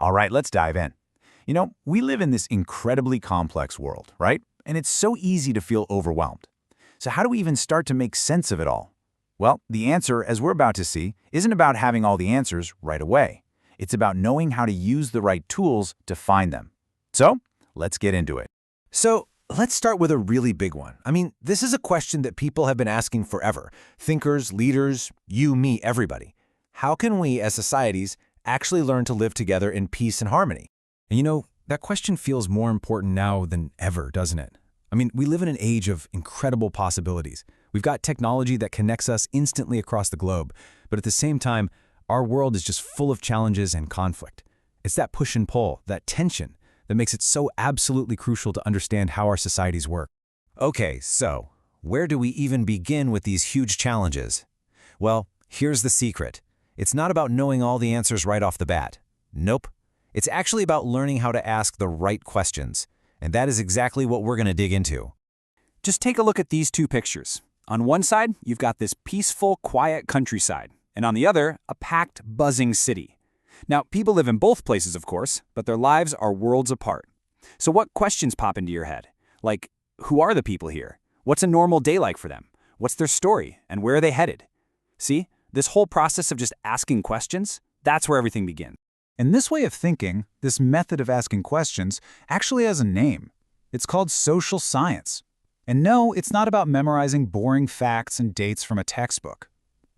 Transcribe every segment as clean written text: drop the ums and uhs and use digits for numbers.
All right, let's dive in. We live in this incredibly complex world, right? And it's so easy to feel overwhelmed. So how do we even start to make sense of it all? Well, the answer, as we're about to see, isn't about having all the answers right away. It's about knowing how to use the right tools to find them. So, let's get into it. So let's start with a really big one. This is a question that people have been asking forever. Thinkers, leaders, you, me, everybody. How can we, as societies, actually learn to live together in peace and harmony? And that question feels more important now than ever, doesn't it? We live in an age of incredible possibilities. We've got technology that connects us instantly across the globe, but at the same time, our world is just full of challenges and conflict. It's that push and pull, that tension, that makes it so absolutely crucial to understand how our societies work. Okay, so where do we even begin with these huge challenges? Well, here's the secret. It's not about knowing all the answers right off the bat. Nope. It's actually about learning how to ask the right questions. And that is exactly what we're going to dig into. Just take a look at these two pictures. On one side, you've got this peaceful, quiet countryside, and on the other, a packed, buzzing city. Now, people live in both places, of course, but their lives are worlds apart. So what questions pop into your head? Like, who are the people here? What's a normal day like for them? What's their story, and where are they headed? See, this whole process of just asking questions, that's where everything begins. And this way of thinking, this method of asking questions, actually has a name. It's called social science. And no, it's not about memorizing boring facts and dates from a textbook.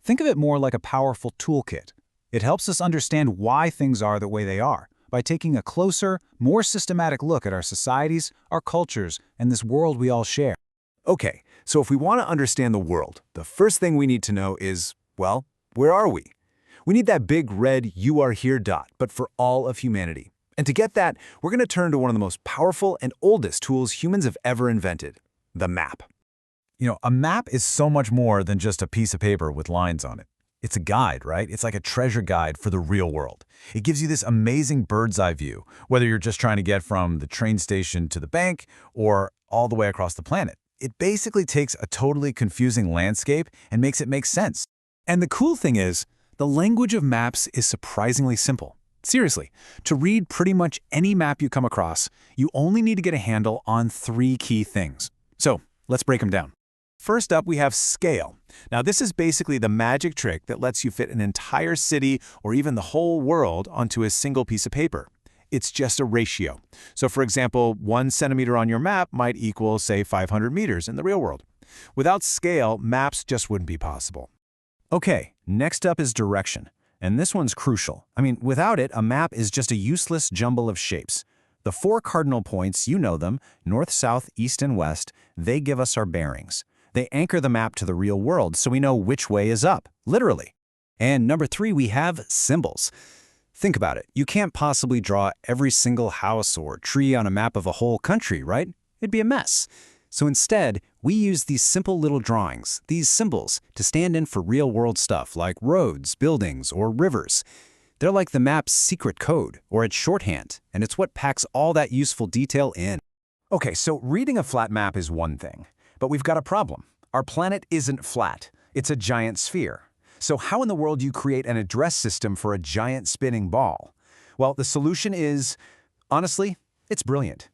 Think of it more like a powerful toolkit. It helps us understand why things are the way they are by taking a closer, more systematic look at our societies, our cultures, and this world we all share. Okay, so if we want to understand the world, the first thing we need to know is, well, where are we? We need that big red "you are here" dot, but for all of humanity. And to get that, we're going to turn to one of the most powerful and oldest tools humans have ever invented, the map. A map is so much more than just a piece of paper with lines on it. It's a guide, right? It's like a treasure guide for the real world. It gives you this amazing bird's eye view, whether you're just trying to get from the train station to the bank or all the way across the planet. It basically takes a totally confusing landscape and makes it make sense. And the cool thing is, the language of maps is surprisingly simple. Seriously, to read pretty much any map you come across, you only need to get a handle on 3 key things. So, let's break them down. First up, we have scale. Now, this is basically the magic trick that lets you fit an entire city or even the whole world onto a single piece of paper. It's just a ratio. So, for example, 1 centimeter on your map might equal, say, 500 meters in the real world. Without scale, maps just wouldn't be possible. Okay, next up is direction. And this one's crucial. Without it, a map is just a useless jumble of shapes. The 4 cardinal points, you know them, north, south, east, and west, they give us our bearings. They anchor the map to the real world so we know which way is up, literally. And number 3, we have symbols. Think about it. You can't possibly draw every single house or tree on a map of a whole country, right? It'd be a mess. So instead, we use these simple little drawings, these symbols, to stand in for real-world stuff like roads, buildings, or rivers. They're like the map's secret code, or its shorthand, and it's what packs all that useful detail in. Okay, so reading a flat map is one thing, but we've got a problem. Our planet isn't flat. It's a giant sphere. So how in the world do you create an address system for a giant spinning ball? Well, the solution is, honestly, it's brilliant.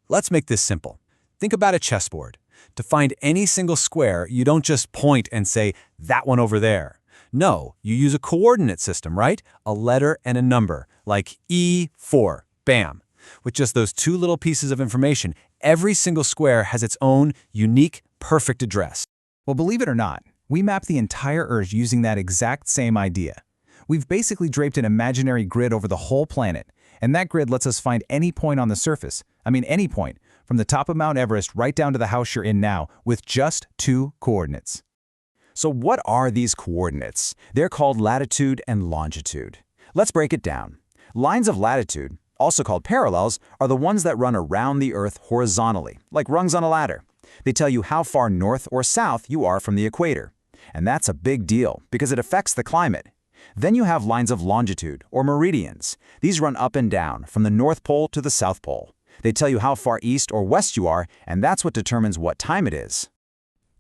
Let's make this simple. Think about a chessboard. To find any single square, you don't just point and say, that one over there. No, you use a coordinate system, right? A letter and a number, like E4, bam. With just those 2 little pieces of information, every single square has its own unique, perfect address. Well, believe it or not, we map the entire Earth using that exact same idea. We've basically draped an imaginary grid over the whole planet, and that grid lets us find any point on the surface. Any point, from the top of Mount Everest right down to the house you're in now, with just 2 coordinates. So what are these coordinates? They're called latitude and longitude. Let's break it down. Lines of latitude, also called parallels, are the ones that run around the Earth horizontally, like rungs on a ladder. They tell you how far north or south you are from the equator. And that's a big deal, because it affects the climate. Then you have lines of longitude, or meridians. These run up and down, from the North Pole to the South Pole. They tell you how far east or west you are, and that's what determines what time it is.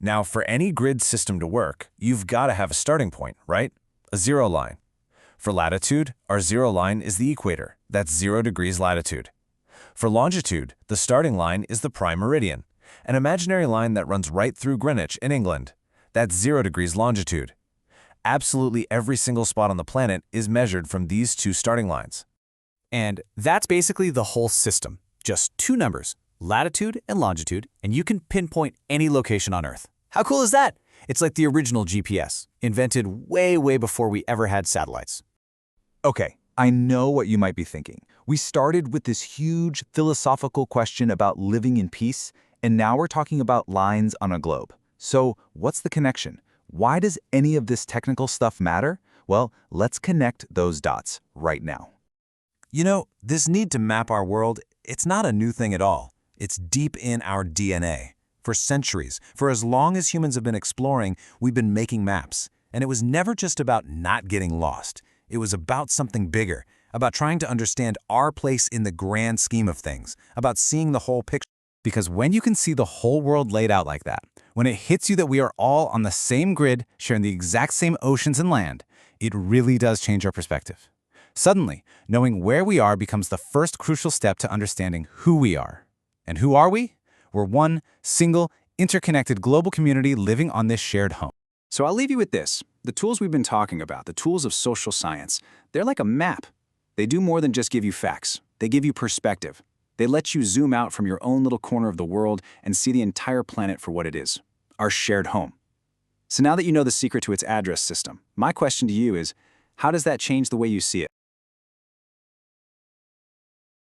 Now, for any grid system to work, you've got to have a starting point, right? A zero line. For latitude, our zero line is the equator. That's 0 degrees latitude. For longitude, the starting line is the prime meridian, an imaginary line that runs right through Greenwich in England. That's 0 degrees longitude. Absolutely every single spot on the planet is measured from these two starting lines. And that's basically the whole system. Just two numbers, latitude and longitude, and you can pinpoint any location on Earth. How cool is that? It's like the original GPS, invented way, way before we ever had satellites. Okay, I know what you might be thinking. We started with this huge philosophical question about living in peace, and now we're talking about lines on a globe. So what's the connection? Why does any of this technical stuff matter? Well, let's connect those dots right now. You know, this need to map our world, it's not a new thing at all. It's deep in our DNA. For centuries, for as long as humans have been exploring, we've been making maps. And it was never just about not getting lost. It was about something bigger, about trying to understand our place in the grand scheme of things, about seeing the whole picture. Because when you can see the whole world laid out like that, when it hits you that we are all on the same grid, sharing the exact same oceans and land, it really does change our perspective. Suddenly, knowing where we are becomes the first crucial step to understanding who we are. And who are we? We're one single, interconnected global community living on this shared home. So I'll leave you with this. The tools we've been talking about, the tools of social science, they're like a map. They do more than just give you facts. They give you perspective. They let you zoom out from your own little corner of the world and see the entire planet for what it is, our shared home. So now that you know the secret to its address system, my question to you is, how does that change the way you see it?